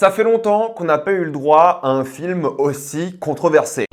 Ça fait longtemps qu'on n'a pas eu le droit à un film aussi controversé.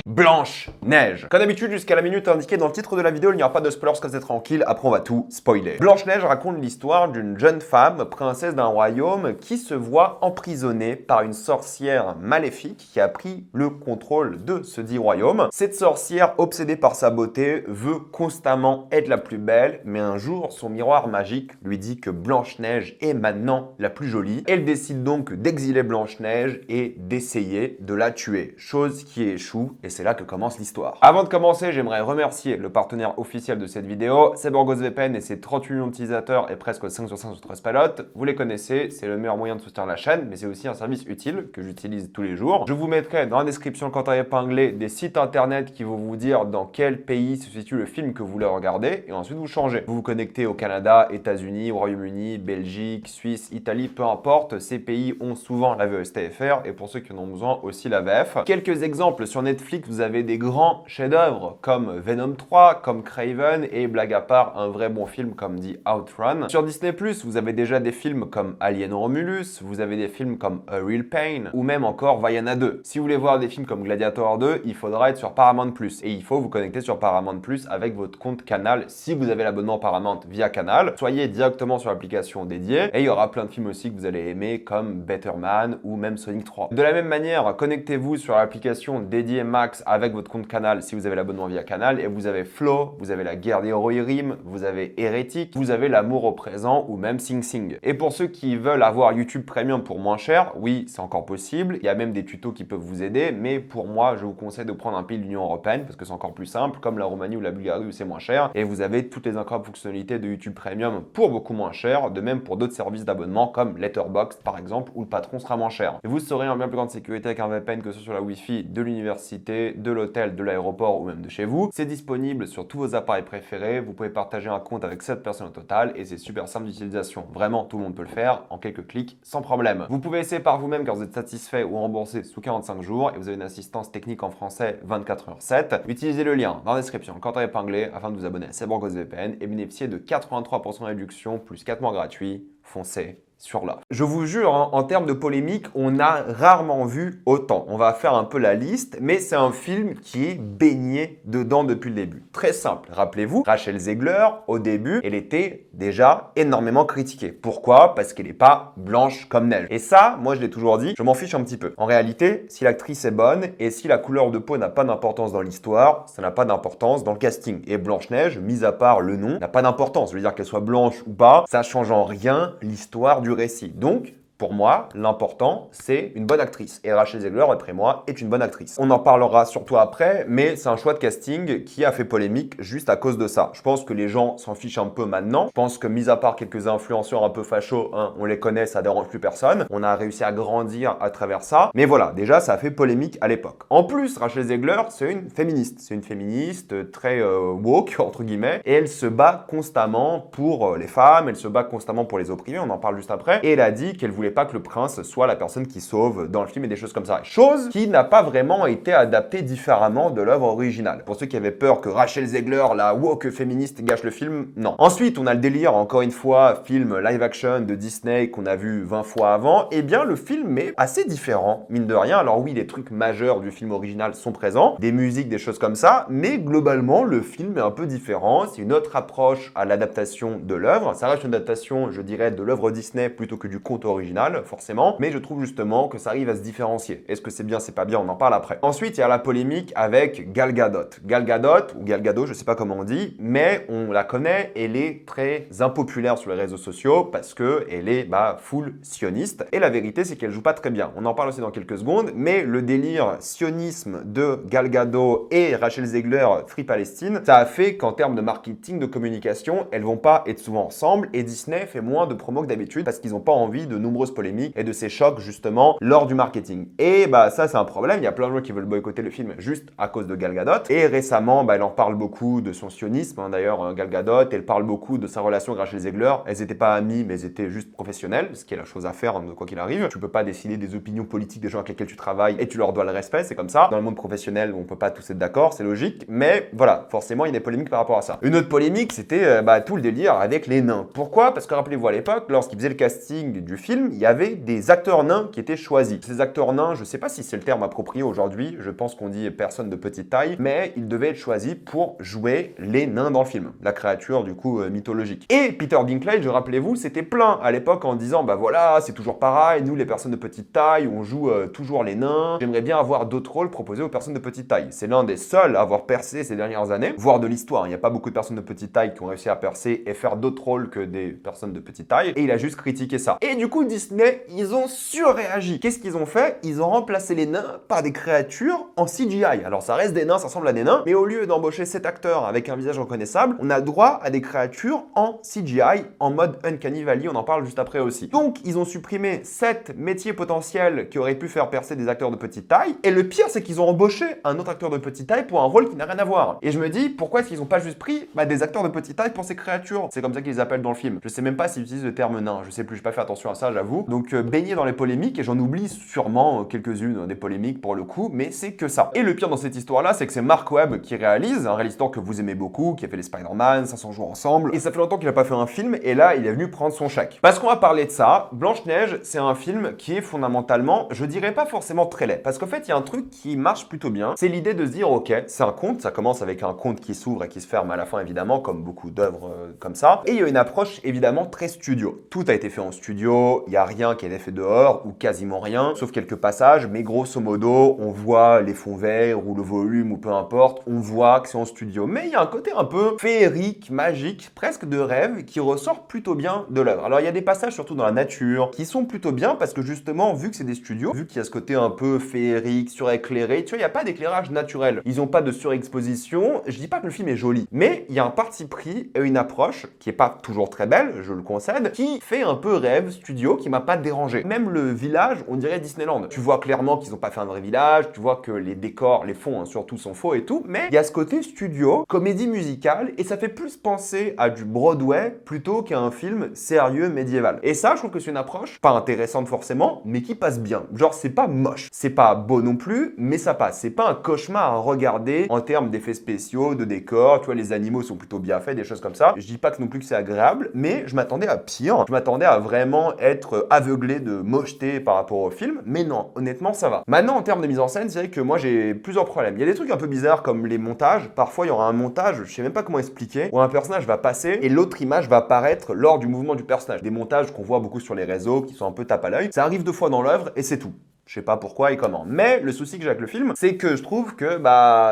Blanche-Neige. Comme d'habitude, jusqu'à la minute indiquée dans le titre de la vidéo, il n'y aura pas de spoilers, restez tranquille, après on va tout spoiler. Blanche-Neige raconte l'histoire d'une jeune femme, princesse d'un royaume, qui se voit emprisonnée par une sorcière maléfique qui a pris le contrôle de ce dit royaume. Cette sorcière, obsédée par sa beauté, veut constamment être la plus belle, mais un jour, son miroir magique lui dit que Blanche-Neige est maintenant la plus jolie. Elle décide donc d'exiler Blanche-Neige et d'essayer de la tuer, chose qui échoue, et c'est là que commence l'histoire. Avant de commencer, j'aimerais remercier le partenaire officiel de cette vidéo, c'est BorgosVPN et ses 38 millions d'utilisateurs et presque 5 sur 5 sur Trustpilot. Vous les connaissez, c'est le meilleur moyen de soutenir la chaîne, mais c'est aussi un service utile que j'utilise tous les jours. Je vous mettrai dans la description, quand épinglé, des sites internet qui vont vous dire dans quel pays se situe le film que vous voulez regarder, et ensuite vous changez. Vous vous connectez au Canada, États-Unis, Royaume-Uni, Belgique, Suisse, Italie, peu importe, ces pays ont souvent la VSTFR, et pour ceux qui en ont besoin, aussi la VF. Quelques exemples sur Netflix, vous avez des grands chefs-d'œuvre comme Venom 3, comme Craven et blague à part, un vrai bon film comme The Outrun. Sur Disney+, vous avez déjà des films comme Alien Romulus, vous avez des films comme A Real Pain ou même encore Vaiana 2. Si vous voulez voir des films comme Gladiator 2, il faudra être sur Paramount+. Et il faut vous connecter sur Paramount+, avec votre compte Canal si vous avez l'abonnement Paramount via Canal. Soyez directement sur l'application dédiée et il y aura plein de films aussi que vous allez aimer comme Better Man ou même Sonic 3. De la même manière, connectez-vous sur l'application dédiée Max avec votre compte Canal si vous avez l'abonnement via Canal et vous avez Flow, vous avez La Guerre des Rohirrim, vous avez Hérétique, vous avez L'amour au présent ou même Sing Sing. Et pour ceux qui veulent avoir YouTube Premium pour moins cher, oui, c'est encore possible. Il y a même des tutos qui peuvent vous aider, mais pour moi, je vous conseille de prendre un pays de l'Union Européenne parce que c'est encore plus simple, comme la Roumanie ou la Bulgarie où c'est moins cher. Et vous avez toutes les incroyables fonctionnalités de YouTube Premium pour beaucoup moins cher, de même pour d'autres services d'abonnement comme Letterboxd par exemple, où le patron sera moins cher. Et vous serez en bien plus grande sécurité avec un VPN que ce soit sur la Wi-Fi de l'université, de l'hôtel, de l'aéroport ou même de chez vous. C'est disponible sur tous vos appareils préférés. Vous pouvez partager un compte avec 7 personnes au total et c'est super simple d'utilisation. Vraiment, tout le monde peut le faire en quelques clics sans problème. Vous pouvez essayer par vous-même quand vous êtes satisfait ou remboursé sous 45 jours et vous avez une assistance technique en français 24h/7. Utilisez le lien dans la description quand épinglé afin de vous abonner à BorgosVPN et bénéficier de 83% de réduction plus 4 mois gratuits. Foncez sur l'offre. Je vous jure, en termes de polémique, on a rarement vu autant. On va faire un peu la liste, mais c'est un film qui est baigné dedans depuis le début. Très simple. Rappelez-vous, Rachel Zegler, au début, elle était déjà énormément critiquée. Pourquoi? Parce qu'elle n'est pas blanche comme neige. Et ça, moi je l'ai toujours dit, je m'en fiche un petit peu. En réalité, si l'actrice est bonne et si la couleur de peau n'a pas d'importance dans l'histoire, ça n'a pas d'importance dans le casting. Et Blanche-Neige, mis à part le nom, n'a pas d'importance. Je veux dire qu'elle soit blanche ou pas, ça change en rien l'histoire du récit. Donc, pour moi, l'important, c'est une bonne actrice. Et Rachel Zegler, après moi, est une bonne actrice. On en parlera surtout après, mais c'est un choix de casting qui a fait polémique juste à cause de ça. Je pense que les gens s'en fichent un peu maintenant. Je pense que, mis à part quelques influenceurs un peu fachos, hein, on les connaît, ça dérange plus personne. On a réussi à grandir à travers ça. Mais voilà, déjà, ça a fait polémique à l'époque. En plus, Rachel Zegler, c'est une féministe. C'est une féministe très woke, entre guillemets. Et elle se bat constamment pour les femmes, elle se bat constamment pour les opprimés, on en parle juste après. Et elle a dit qu'elle voulait pas que le prince soit la personne qui sauve dans le film et des choses comme ça. Chose qui n'a pas vraiment été adaptée différemment de l'œuvre originale. Pour ceux qui avaient peur que Rachel Zegler, la woke féministe, gâche le film, non. Ensuite, on a le délire, encore une fois, film live action de Disney qu'on a vu 20 fois avant. Eh bien, le film est assez différent, mine de rien. Alors oui, les trucs majeurs du film original sont présents, des musiques, des choses comme ça, mais globalement, le film est un peu différent. C'est une autre approche à l'adaptation de l'œuvre. Ça reste une adaptation, je dirais, de l'œuvre Disney plutôt que du conte original, forcément, mais je trouve justement que ça arrive à se différencier. Est-ce que c'est bien, c'est pas bien, on en parle après. Ensuite, il y a la polémique avec Gal Gadot. Gal Gadot, ou Gal Gadot, je sais pas comment on dit, mais on la connaît, elle est très impopulaire sur les réseaux sociaux parce que elle est full sioniste. Et la vérité, c'est qu'elle joue pas très bien. On en parle aussi dans quelques secondes, mais le délire sionisme de Gal Gadot et Rachel Zegler, Free Palestine, ça a fait qu'en termes de marketing, de communication, elles vont pas être souvent ensemble et Disney fait moins de promos que d'habitude parce qu'ils n'ont pas envie de nombreux grosses polémiques et de ces chocs justement lors du marketing. Et bah ça c'est un problème, il y a plein de gens qui veulent boycotter le film juste à cause de Gal Gadot. Et récemment, bah, elle en parle beaucoup de son sionisme, hein, d'ailleurs Gal Gadot, elle parle beaucoup de sa relation avec Rachel Zegler. Elles n'étaient pas amies, mais elles étaient juste professionnelles, ce qui est la chose à faire, hein, quoi qu'il arrive. Tu peux pas décider des opinions politiques des gens avec lesquels tu travailles et tu leur dois le respect, c'est comme ça. Dans le monde professionnel, on peut pas tous être d'accord, c'est logique, mais voilà, forcément il y a des polémiques par rapport à ça. Une autre polémique, c'était tout le délire avec les nains. Pourquoi? Parce que rappelez-vous à l'époque, lorsqu'ils faisaient le casting du film, il y avait des acteurs nains qui étaient choisis. Ces acteurs nains, je sais pas si c'est le terme approprié aujourd'hui, je pense qu'on dit personne de petite taille, mais ils devaient être choisis pour jouer les nains dans le film, la créature du coup mythologique. Et Peter Dinklage, rappelez-vous, c'était plein à l'époque en disant bah voilà, c'est toujours pareil, nous les personnes de petite taille, on joue toujours les nains, j'aimerais bien avoir d'autres rôles proposés aux personnes de petite taille. C'est l'un des seuls à avoir percé ces dernières années, voire de l'histoire. Il n'y a pas beaucoup de personnes de petite taille qui ont réussi à percer et faire d'autres rôles que des personnes de petite taille, et il a juste critiqué ça. Et du coup Disney, ils ont surréagi. Qu'est-ce qu'ils ont fait? Ils ont remplacé les nains par des créatures en CGI. Alors ça reste des nains, ça ressemble à des nains, mais au lieu d'embaucher 7 acteurs avec un visage reconnaissable, on a droit à des créatures en CGI, en mode Uncanny Valley, on en parle juste après aussi. Donc ils ont supprimé 7 métiers potentiels qui auraient pu faire percer des acteurs de petite taille, et le pire c'est qu'ils ont embauché un autre acteur de petite taille pour un rôle qui n'a rien à voir. Et je me dis, pourquoi est-ce qu'ils n'ont pas juste pris des acteurs de petite taille pour ces créatures? C'est comme ça qu'ils les appellent dans le film. Je sais même pas s'ils utilisent le terme nain, je sais plus, j'ai pas fait attention à ça, j'avoue. Donc baigné dans les polémiques, et j'en oublie sûrement quelques-unes des polémiques pour le coup, mais c'est que ça. Et le pire dans cette histoire-là, c'est que c'est Mark Webb qui réalise, un réalisateur que vous aimez beaucoup, qui a fait les Spider-Man, 500 jours ensemble, et ça fait longtemps qu'il a pas fait un film, et là, il est venu prendre son chèque. Parce qu'on va parler de ça, Blanche-Neige, c'est un film qui est fondamentalement, je dirais pas forcément très laid, parce qu'en fait, il y a un truc qui marche plutôt bien, c'est l'idée de se dire, ok, c'est un conte, ça commence avec un conte qui s'ouvre et qui se ferme à la fin, évidemment, comme beaucoup d'œuvres comme ça, et il y a une approche, évidemment, très studio. Tout a été fait en studio, il n'y a rien qui a été fait dehors, ou quasiment rien, sauf quelques passages, mais grosso modo, on voit les fonds verts, ou le volume, ou peu importe, on voit que c'est en studio. Mais il y a un côté un peu féerique, magique, presque de rêve, qui ressort plutôt bien de l'œuvre. Alors il y a des passages, surtout dans la nature, qui sont plutôt bien, parce que justement, vu que c'est des studios, vu qu'il y a ce côté un peu féerique, suréclairé, tu vois, il n'y a pas d'éclairage naturel. Ils n'ont pas de surexposition. Je dis pas que le film est joli, mais il y a un parti pris et une approche qui est pas toujours très belle, je le concède, qui fait un peu rêve studio, qui m'a pas dérangé. Même le village, on dirait Disneyland. Tu vois clairement qu'ils n'ont pas fait un vrai village, tu vois que les décors, les fonds surtout sont faux et tout, mais il y a ce côté studio, comédie musicale, et ça fait plus penser à du Broadway plutôt qu'à un film sérieux médiéval. Et ça, je trouve que c'est une approche pas intéressante forcément, mais qui passe bien. Genre, c'est pas moche, c'est pas beau non plus, mais ça passe. C'est pas un cauchemar à regarder en termes d'effets spéciaux, de décors, tu vois, les animaux sont plutôt bien faits, des choses comme ça. Je dis pas que non plus que c'est agréable, mais je m'attendais à pire. Je m'attendais à vraiment être aveuglé de mocheté par rapport au film, mais non, honnêtement, ça va. Maintenant, en termes de mise en scène, c'est vrai que moi, j'ai plusieurs problèmes. Il y a des trucs un peu bizarres comme les montages. Parfois, il y aura un montage, je sais même pas comment expliquer, où un personnage va passer et l'autre image va apparaître lors du mouvement du personnage. Des montages qu'on voit beaucoup sur les réseaux, qui sont un peu tape à l'œil. Ça arrive 2 fois dans l'œuvre et c'est tout. Je sais pas pourquoi et comment. Mais le souci que j'ai avec le film, c'est que je trouve que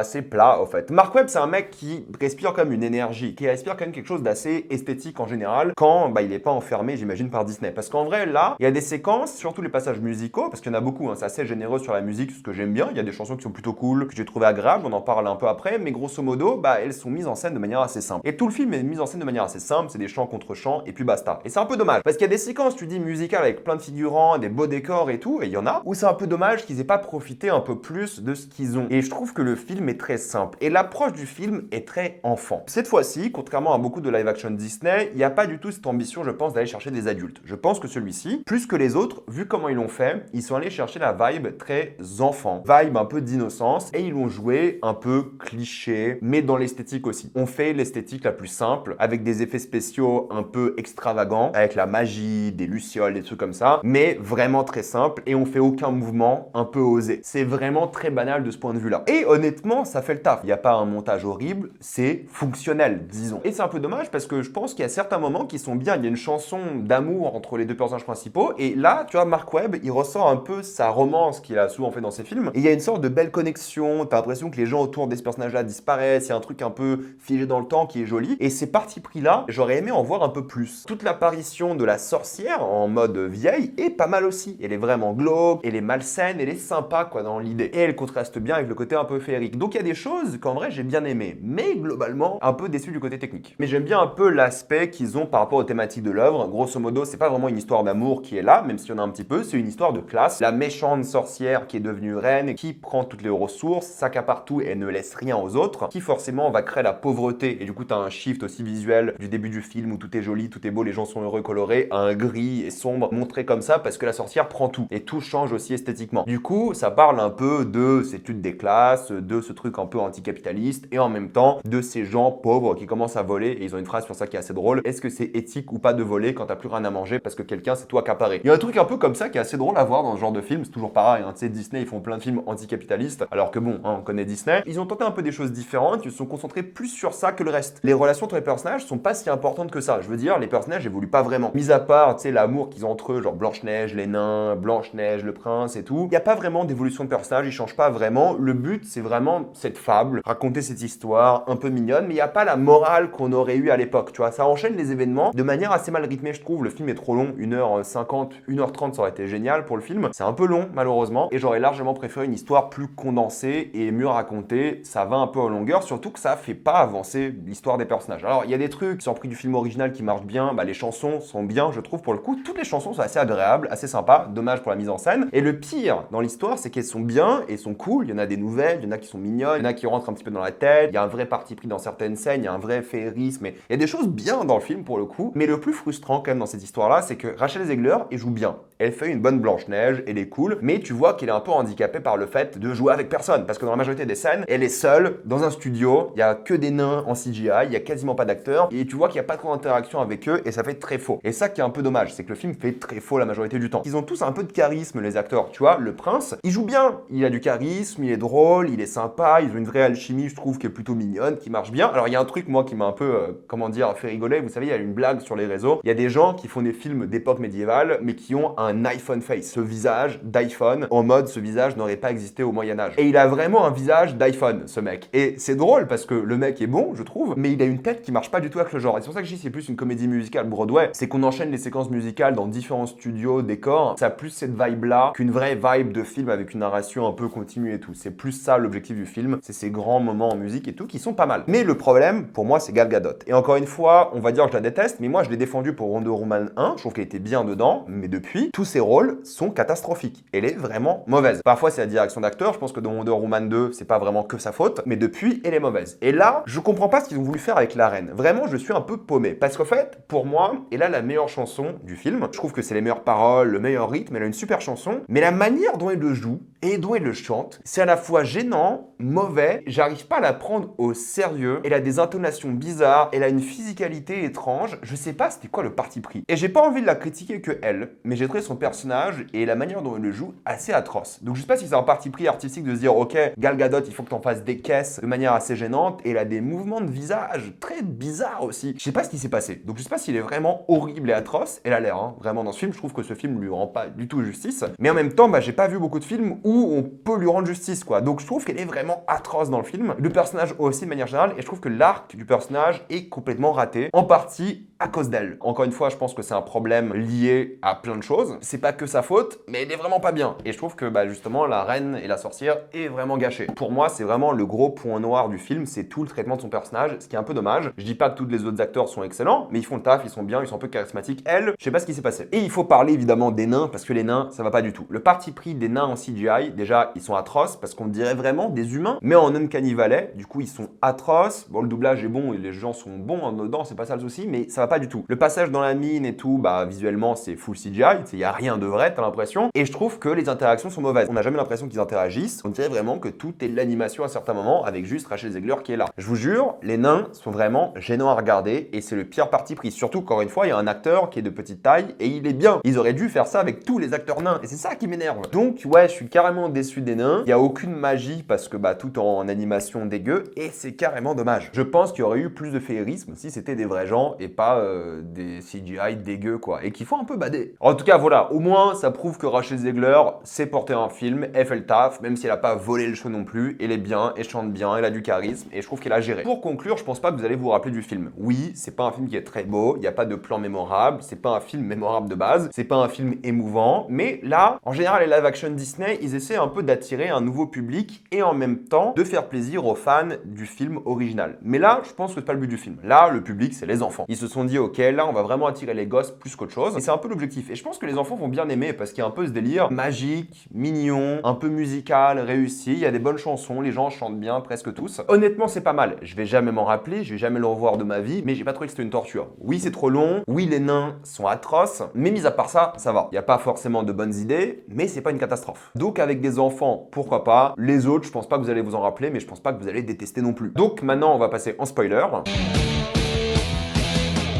c'est plat en fait. Mark Webb, c'est un mec qui respire comme une énergie, qui respire quand même quelque chose d'assez esthétique en général, quand il est pas enfermé, j'imagine, par Disney. Parce qu'en vrai, là, il y a des séquences, surtout les passages musicaux, parce qu'il y en a beaucoup, hein, c'est assez généreux sur la musique, ce que j'aime bien. Il y a des chansons qui sont plutôt cool, que j'ai trouvé agréables, on en parle un peu après, mais grosso modo, elles sont mises en scène de manière assez simple. Et tout le film est mis en scène de manière assez simple, c'est des chants contre chants, et puis basta. Et c'est un peu dommage, parce qu'il y a des séquences, tu dis, musicales avec plein de figurants, des beaux décors et tout, et il y en a, où c'est un peu dommage qu'ils aient pas profité un peu plus de ce qu'ils ont. Et je trouve que le film est très simple. Et l'approche du film est très enfant. Cette fois-ci, contrairement à beaucoup de live-action Disney, il n'y a pas du tout cette ambition, je pense, d'aller chercher des adultes. Je pense que celui-ci, plus que les autres, vu comment ils l'ont fait, ils sont allés chercher la vibe très enfant. Vibe un peu d'innocence. Et ils l'ont joué un peu cliché, mais dans l'esthétique aussi. On fait l'esthétique la plus simple, avec des effets spéciaux un peu extravagants, avec la magie, des lucioles, des trucs comme ça, mais vraiment très simple. Et on fait aucun mouvement un peu osé. C'est vraiment très banal de ce point de vue-là. Et honnêtement, ça fait le taf. Il n'y a pas un montage horrible, c'est fonctionnel, disons. Et c'est un peu dommage parce que je pense qu'il y a certains moments qui sont bien. Il y a une chanson d'amour entre les 2 personnages principaux. Et là, tu vois, Mark Webb, il ressort un peu sa romance qu'il a souvent fait dans ses films. Et il y a une sorte de belle connexion. T'as l'impression que les gens autour de ce personnage-là disparaissent. Il y a un truc un peu figé dans le temps qui est joli. Et ces partis pris-là, j'aurais aimé en voir un peu plus. Toute l'apparition de la sorcière en mode vieille est pas mal aussi. Elle est vraiment glauque, elle est malsaine, elle est sympa quoi dans l'idée. Et elle contraste bien avec le côté un peu féerique. Donc il y a des choses qu'en vrai j'ai bien aimé, mais globalement un peu déçu du côté technique. Mais j'aime bien un peu l'aspect qu'ils ont par rapport aux thématiques de l'œuvre. Grosso modo, c'est pas vraiment une histoire d'amour qui est là, même s'il y en a un petit peu, c'est une histoire de classe. La méchante sorcière qui est devenue reine, qui prend toutes les ressources, s'accapare tout et ne laisse rien aux autres, qui forcément va créer la pauvreté. Et du coup, t'as un shift aussi visuel du début du film où tout est joli, tout est beau, les gens sont heureux, colorés, à un gris et sombre montré comme ça parce que la sorcière prend tout. Et tout change aussi esthétiquement. Du coup, ça parle un peu de cette lutte des classes, de ce truc un peu anticapitaliste et en même temps de ces gens pauvres qui commencent à voler. Et ils ont une phrase sur ça qui est assez drôle. Est-ce que c'est éthique ou pas de voler quand t'as plus rien à manger parce que quelqu'un s'est tout accaparé? Il y a un truc un peu comme ça qui est assez drôle à voir dans ce genre de film. C'est toujours pareil, hein. Tu sais, Disney, ils font plein de films anticapitalistes. Alors que bon, hein, on connaît Disney. Ils ont tenté un peu des choses différentes. Ils se sont concentrés plus sur ça que le reste. Les relations entre les personnages sont pas si importantes que ça. Je veux dire, les personnages évoluent pas vraiment. Mis à part, tu sais, l'amour qu'ils ont entre eux, genre Blanche-Neige, les nains, Blanche-Neige, le prince et tout. Il y a pas vraiment d'évolution de personnages. Ils changent pas vraiment. Le but, c'est vraiment cette fable, raconter cette histoire un peu mignonne, mais il y a pas la morale qu'on aurait eu à l'époque. Tu vois, ça enchaîne les événements de manière assez mal rythmée, je trouve. Le film est trop long, 1h50, 1h30, ça aurait été génial pour le film. C'est un peu long, malheureusement, et j'aurais largement préféré une histoire plus condensée et mieux racontée. Ça va un peu en longueur, surtout que ça fait pas avancer l'histoire des personnages. Alors, il y a des trucs qui sont pris du film original qui marchent bien. Bah, les chansons sont bien, je trouve, pour le coup. Toutes les chansons sont assez agréables, assez sympas. Dommage pour la mise en scène. Et le pire dans l'histoire, c'est qu'elles sont bien et sont cool. Il y en a des nouvelles, il y en a qui sont mignonnes, il y en a qui rentrent un petit peu dans la tête. Il y a un vrai parti pris dans certaines scènes, il y a un vrai féerisme. Il y a des choses bien dans le film pour le coup. Mais le plus frustrant quand même dans cette histoire-là, c'est que Rachel Zegler, elle joue bien. Elle fait une bonne Blanche-Neige, elle est cool, mais tu vois qu'elle est un peu handicapée par le fait de jouer avec personne. Parce que dans la majorité des scènes, elle est seule dans un studio, il y a que des nains en CGI, il y a quasiment pas d'acteurs, et tu vois qu'il n'y a pas trop d'interaction avec eux, et ça fait très faux. Et ça qui est un peu dommage, c'est que le film fait très faux la majorité du temps. Ils ont tous un peu de charisme, les acteurs. Tu vois, le prince, il joue bien, il a du charisme, il est drôle, il est sympa, ils ont une vraie alchimie, je trouve, qui est plutôt mignonne, qui marche bien. Alors il y a un truc, moi, qui m'a un peu, comment dire, fait rigoler. Vous savez, il y a une blague sur les réseaux. Il y a des gens qui font des films d'époque médiévale, mais qui ont un iPhone face. Ce visage d'iPhone, en mode ce visage n'aurait pas existé au Moyen-Âge. Et il a vraiment un visage d'iPhone, ce mec. Et c'est drôle parce que le mec est bon, je trouve, mais il a une tête qui marche pas du tout avec le genre. Et c'est pour ça que je dis c'est plus une comédie musicale Broadway. C'est qu'on enchaîne les séquences musicales dans différents studios, décors. Ça a plus cette vibe-là qu'une vraie vibe de film avec une narration un peu continue et tout. C'est plus ça l'objectif du film. C'est ces grands moments en musique et tout qui sont pas mal. Mais le problème, pour moi, c'est Gal Gadot. Et encore une fois, on va dire que je la déteste, mais moi, je l'ai défendue pour Wonder Woman 1. Je trouve qu'elle était bien dedans, mais depuis, tous ses rôles sont catastrophiques. Elle est vraiment mauvaise. Parfois, c'est la direction d'acteur. Je pense que dans Wonder Woman 2, c'est pas vraiment que sa faute, mais depuis, elle est mauvaise. Et là, je comprends pas ce qu'ils ont voulu faire avec la reine. Vraiment, je suis un peu paumé. Parce qu'en fait, pour moi, elle a la meilleure chanson du film. Je trouve que c'est les meilleures paroles, le meilleur rythme. Elle a une super chanson. Mais la manière dont elle le joue et dont elle le chante, c'est à la fois gênant, mauvais. J'arrive pas à la prendre au sérieux. Elle a des intonations bizarres. Elle a une physicalité étrange. Je sais pas c'était quoi le parti pris. Et j'ai pas envie de la critiquer que elle, mais j'ai trouvé son personnage et la manière dont elle le joue assez atroce. Donc je sais pas si c'est un parti pris artistique de se dire ok, Gal Gadot, il faut que t'en fasses des caisses de manière assez gênante. Et elle a des mouvements de visage très bizarres aussi. Je sais pas ce qui s'est passé. Donc je sais pas s'il est vraiment horrible et atroce. Elle a l'air, hein, vraiment dans ce film. Je trouve que ce film lui rend pas du tout justice. Mais en même temps, bah, j'ai pas vu beaucoup de films où on peut lui rendre justice, quoi. Donc je trouve qu'elle est vraiment atroce dans le film. Le personnage aussi de manière générale. Et je trouve que l'arc du personnage est complètement raté. En partie à cause d'elle. Encore une fois, je pense que c'est un problème lié à plein de choses. C'est pas que sa faute, mais elle est vraiment pas bien. Et je trouve que bah, justement, la reine et la sorcière est vraiment gâchée. Pour moi, c'est vraiment le gros point noir du film, c'est tout le traitement de son personnage, ce qui est un peu dommage. Je dis pas que tous les autres acteurs sont excellents, mais ils font le taf, ils sont bien, ils sont un peu charismatiques. Elle, je sais pas ce qui s'est passé. Et il faut parler évidemment des nains, parce que les nains, ça va pas du tout. Le parti pris des nains en CGI, déjà, ils sont atroces, parce qu'on dirait vraiment des humains, mais en Uncanny Valley, du coup, ils sont atroces. Bon, le doublage est bon et les gens sont bons en dedans, c'est pas ça le souci, mais ça va pas du tout. Le passage dans la mine et tout, bah visuellement, c'est full CGI, il y a rien de vrai, t'as l'impression. Et je trouve que les interactions sont mauvaises. On n'a jamais l'impression qu'ils interagissent. On dirait vraiment que tout est l'animation à certains moments, avec juste Rachel Zegler qui est là. Je vous jure, les nains sont vraiment gênants à regarder et c'est le pire parti pris. Surtout qu'encore une fois, il y a un acteur qui est de petite taille et il est bien. Ils auraient dû faire ça avec tous les acteurs nains et c'est ça qui m'énerve. Donc ouais, je suis carrément déçu des nains. Il y a aucune magie parce que bah tout en animation dégueu et c'est carrément dommage. Je pense qu'il y aurait eu plus de féerisme si c'était des vrais gens et pas pas des CGI dégueux quoi, et qui font un peu bader. En tout cas voilà, au moins ça prouve que Rachel Zegler sait porter un film, elle fait le taf, même si elle a pas volé le show non plus, elle est bien, elle chante bien, elle a du charisme, et je trouve qu'elle a géré. Pour conclure, je pense pas que vous allez vous rappeler du film. Oui, c'est pas un film qui est très beau, il n'y a pas de plan mémorable, c'est pas un film mémorable de base, c'est pas un film émouvant, mais là, en général les live action Disney, ils essaient un peu d'attirer un nouveau public et en même temps de faire plaisir aux fans du film original. Mais là, je pense que c'est pas le but du film. Là, le public, c'est les enfants. Ils se sont dit, ok, là, on va vraiment attirer les gosses plus qu'autre chose. Et c'est un peu l'objectif. Et je pense que les enfants vont bien aimer parce qu'il y a un peu ce délire magique, mignon, un peu musical, réussi. Il y a des bonnes chansons, les gens chantent bien, presque tous. Honnêtement, c'est pas mal. Je vais jamais m'en rappeler, je vais jamais le revoir de ma vie, mais j'ai pas trouvé que c'était une torture. Oui, c'est trop long. Oui, les nains sont atroces. Mais mis à part ça, ça va. Il n'y a pas forcément de bonnes idées, mais c'est pas une catastrophe. Donc, avec des enfants, pourquoi pas. Les autres, je pense pas que vous allez vous en rappeler, mais je pense pas que vous allez détester non plus. Donc, maintenant, on va passer en spoiler.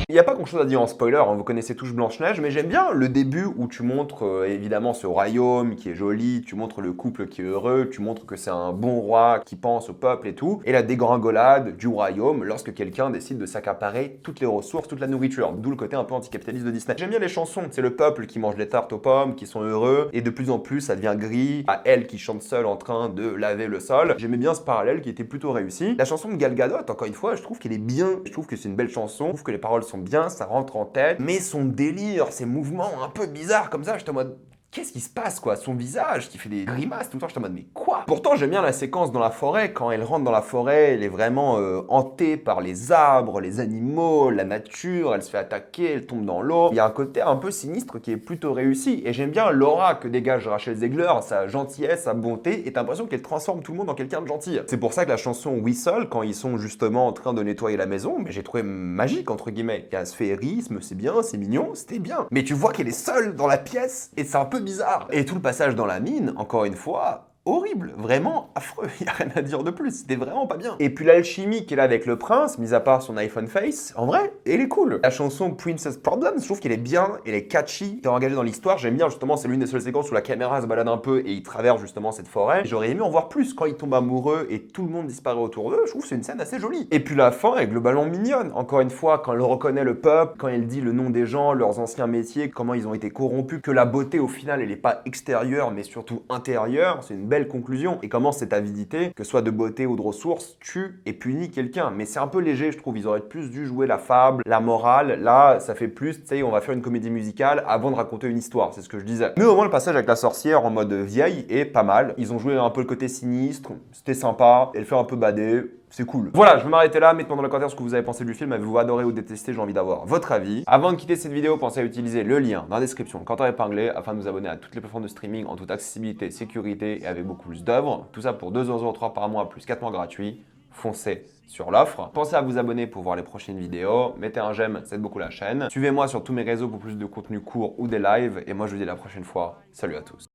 Il n'y a pas grand chose à dire en spoiler, hein, vous connaissez tous Blanche-Neige, mais j'aime bien le début où tu montres évidemment ce royaume qui est joli, tu montres le couple qui est heureux, tu montres que c'est un bon roi qui pense au peuple et tout, et la dégringolade du royaume lorsque quelqu'un décide de s'accaparer toutes les ressources, toute la nourriture, d'où le côté un peu anticapitaliste de Disney. J'aime bien les chansons, c'est le peuple qui mange des tartes aux pommes, qui sont heureux, et de plus en plus ça devient gris, à elle qui chante seule en train de laver le sol. J'aimais bien ce parallèle qui était plutôt réussi. La chanson de Gal Gadot, encore une fois, je trouve qu'elle est bien, je trouve que c'est une belle chanson, je trouve que les paroles sont bien, ça rentre en tête, mais son délire, ses mouvements un peu bizarres comme ça, j'étais en mode... Qu'est-ce qui se passe quoi? Son visage qui fait des grimaces tout le temps, j'étais en mode mais quoi? Pourtant j'aime bien la séquence dans la forêt, quand elle rentre dans la forêt, elle est vraiment hantée par les arbres, les animaux, la nature, elle se fait attaquer, elle tombe dans l'eau. Il y a un côté un peu sinistre qui est plutôt réussi, et j'aime bien l'aura que dégage Rachel Zegler, sa gentillesse, sa bonté, et t'as l'impression qu'elle transforme tout le monde en quelqu'un de gentil. C'est pour ça que la chanson Whistle, quand ils sont justement en train de nettoyer la maison, mais j'ai trouvé magique entre guillemets. Il y a ce féerisme, c'est bien, c'est mignon, c'était bien. Mais tu vois qu'elle est seule dans la pièce, et c'est un peu bizarre. Et tout le passage dans la mine, encore une fois, horrible, vraiment affreux, il n'y a rien à dire de plus, c'était vraiment pas bien. Et puis l'alchimie qu'elle a avec le prince, mis à part son iPhone face, en vrai, elle est cool. La chanson Princess Problems, je trouve qu'elle est bien, elle est catchy, t'es engagé dans l'histoire, j'aime bien justement, c'est l'une des seules séquences où la caméra se balade un peu et il traverse justement cette forêt. J'aurais aimé en voir plus quand il tombe amoureux et tout le monde disparaît autour d'eux, je trouve que c'est une scène assez jolie. Et puis la fin est globalement mignonne, encore une fois, quand elle reconnaît le peuple, quand elle dit le nom des gens, leurs anciens métiers, comment ils ont été corrompus, que la beauté au final elle est pas extérieure mais surtout intérieure, c'est une belle conclusion. Et comment cette avidité, que ce soit de beauté ou de ressources, tue et punit quelqu'un. Mais c'est un peu léger, je trouve. Ils auraient plus dû jouer la fable, la morale. Là, ça fait plus, tu sais, on va faire une comédie musicale avant de raconter une histoire. C'est ce que je disais. Mais au moins, le passage avec la sorcière en mode vieille est pas mal. Ils ont joué un peu le côté sinistre. C'était sympa. Elle fait un peu bader. C'est cool. Voilà, je vais m'arrêter là. Mettez-moi dans les commentaires ce que vous avez pensé du film. Avez-vous adoré ou détesté? J'ai envie d'avoir votre avis. Avant de quitter cette vidéo, pensez à utiliser le lien dans la description, le commentaire épinglé, afin de vous abonner à toutes les plateformes de streaming en toute accessibilité, sécurité et avec beaucoup plus d'œuvres. Tout ça pour 2,03€ par mois plus 4 mois gratuits. Foncez sur l'offre. Pensez à vous abonner pour voir les prochaines vidéos. Mettez un j'aime, ça aide beaucoup la chaîne. Suivez-moi sur tous mes réseaux pour plus de contenu court ou des lives. Et moi, je vous dis à la prochaine fois. Salut à tous.